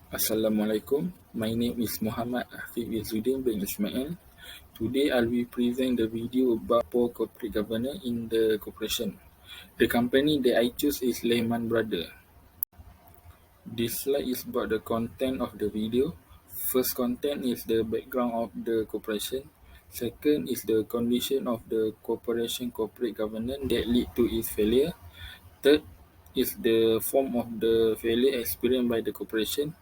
Assalamualaikum. My name is Muhammad Afiq Izzuddin bin Ismail. Today I will present the video about poor corporate governance in the corporation. The company that I choose is Lehman Brothers. This slide is about the content of the video. First content is the background of the corporation. Second is the condition of the corporation corporate governance that lead to its failure. Third is the form of the failure experienced by the corporation.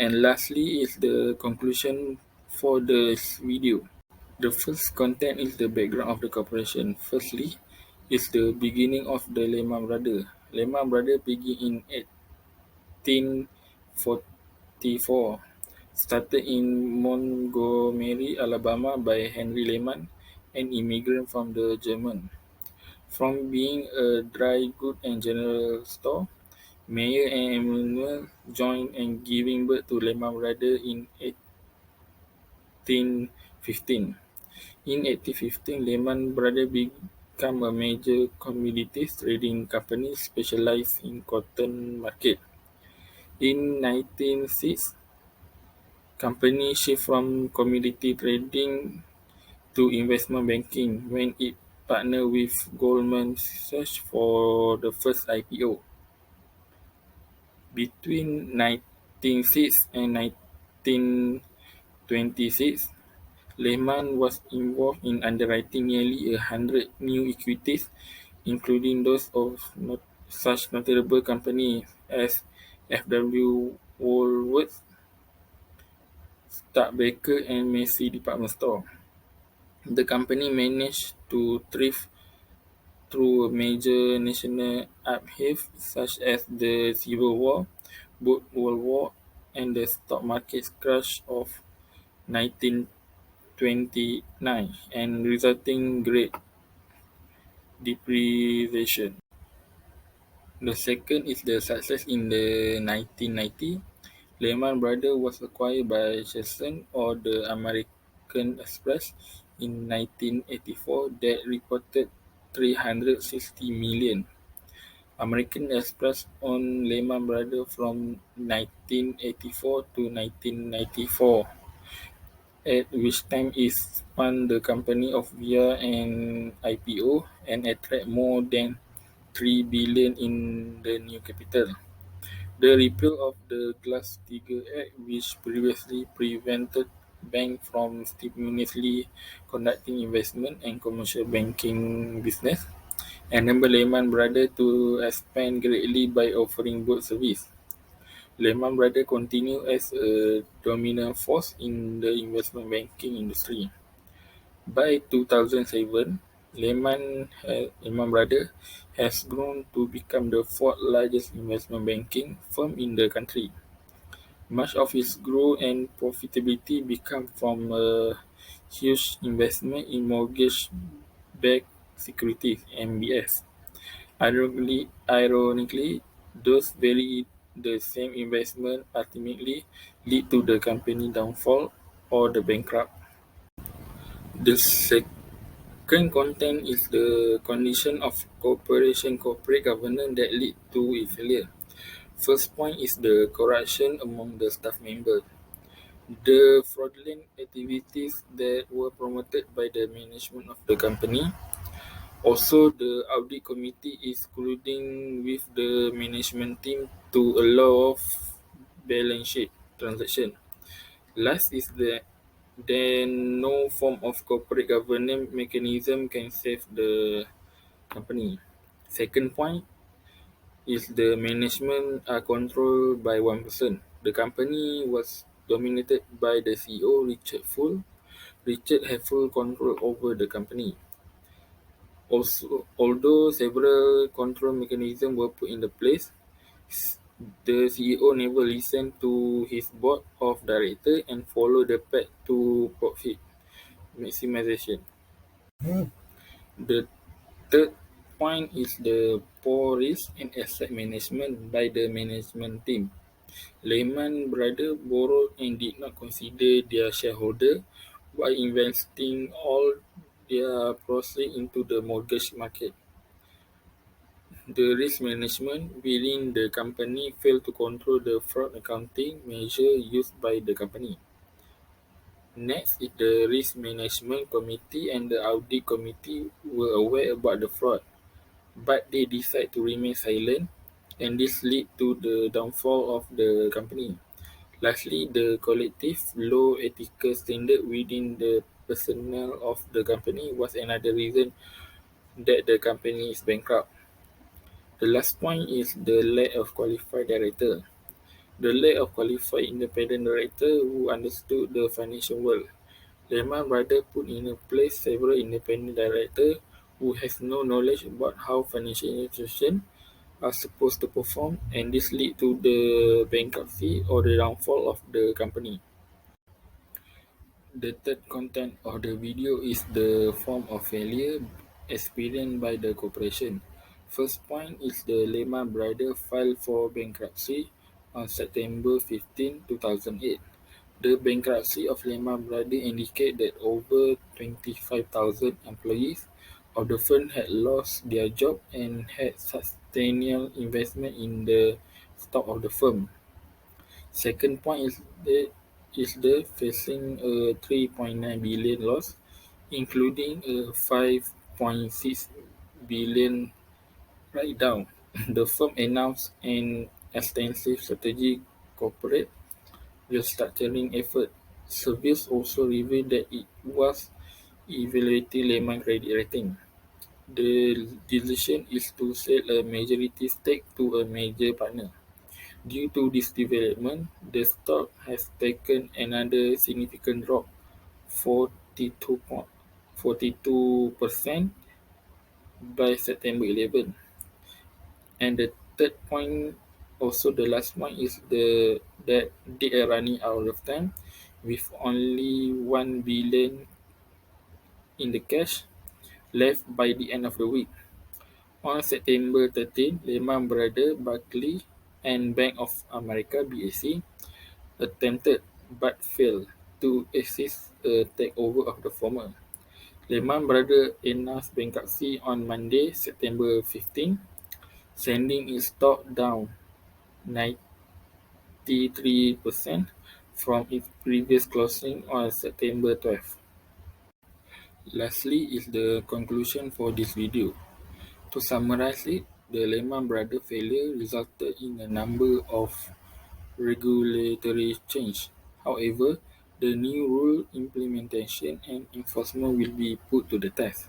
And lastly is the conclusion for this video. The first content is the background of the corporation. Firstly, is the beginning of the Lehman Brothers. Lehman Brothers began in 1844, started in Montgomery, Alabama by Henry Lehman, an immigrant from the German. From being a dry goods and general store, Mayer and Emanuel joined and giving birth to Lehman Brothers in 1815. In 1815, Lehman Brothers became a major commodities trading company specialized in cotton market. In 1906, company shift from commodity trading to investment banking when it partnered with Goldman Sachs for the first IPO. Between 1906 and 1926, Lehman was involved in underwriting nearly 100 new equities, including those of such notable companies as FW Woolworths, Studebaker, and Macy's department store. The company managed to thrive through a major national upheaval such as the Civil War, both World War, and the stock market crash of 1929 and resulting Great Depreciation. The second is the success in the 1990. Lehman Brothers was acquired by Chesson or the American Express in 1984 that reported 360 million. American Express owned Lehman Brothers from 1984 to 1994, at which time it spun the company off via an IPO and attracted more than 3 billion in the new capital. The repeal of the Glass-Steagall Act, which previously prevented banks from simultaneously conducting investment and commercial banking business, enabled Lehman Brothers to expand greatly by offering both services. Lehman Brothers continued as a dominant force in the investment banking industry. By 2007, Lehman Brothers has grown to become the fourth largest investment banking firm in the country. Much of its growth and profitability become from a huge investment in mortgage-backed securities (MBS). Ironically, those very the same investment ultimately lead to the company downfall or the bankrupt. The second content is the condition of corporate governance that lead to its failure. First point is the corruption among the staff members. The fraudulent activities that were promoted by the management of the company. Also, the audit committee is colluding with the management team to allow of balance sheet transaction. Last is that then no form of corporate governance mechanism can save the company. Second point is the management are controlled by one person. The company was dominated by the CEO, Richard Full. Richard had full control over the company. Also, although several control mechanisms were put in place, the CEO never listened to his board of directors and followed the path to profit maximization. The third point is the poor risk and asset management by the management team. Lehman Brothers borrowed and did not consider their shareholders while investing all their proceeds into the mortgage market. The risk management within the company failed to control the fraud accounting measure used by the company. Next is the risk management committee and the audit committee were aware about the fraud, but they decided to remain silent, and this led to the downfall of the company. Lastly, the collective low ethical standard within the personnel of the company was another reason that the company is bankrupt. The last point is the lack of qualified director. The lack of qualified independent director who understood the financial world. Lehman Brothers put in place several independent directors who has no knowledge about how financial institutions are supposed to perform, and this led to the bankruptcy or the downfall of the company. The third content of the video is the form of failure experienced by the corporation. First point is the Lehman Brothers filed for bankruptcy on September 15, 2008. The bankruptcy of Lehman Brothers indicates that over 25,000 employees of the firm had lost their job and had substantial investment in the stock of the firm. Second point is the facing a 3.9 billion loss, including a 5.6 billion write-down. The firm announced an extensive strategic corporate restructuring effort. Surveys also revealed that it was evaluating Lehman credit rating. The decision is to sell a majority stake to a major partner. Due to this development, the stock has taken another significant drop, 42% by September 11. And the third point, also the last one, is that they are running out of time with only 1 billion in the cash left by the end of the week. On September 13, Lehman Brothers, Barclays, and Bank of America (BAC) attempted but failed to assist a takeover of the former. Lehman Brothers announced bankruptcy on Monday, September 15, sending its stock down 93% from its previous closing on September 12. Lastly is the conclusion for this video. To summarize it, the Lehman Brothers failure resulted in a number of regulatory change. However, the new rule implementation and enforcement will be put to the test.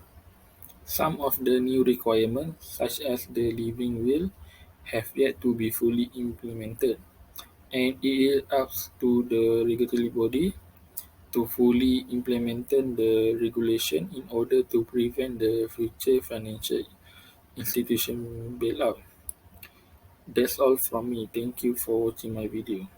Some of the new requirements, such as the living will, have yet to be fully implemented, and it is up to the regulatory body to fully implement the regulation in order to prevent the future financial institution bailout. That's all from me. Thank you for watching my video.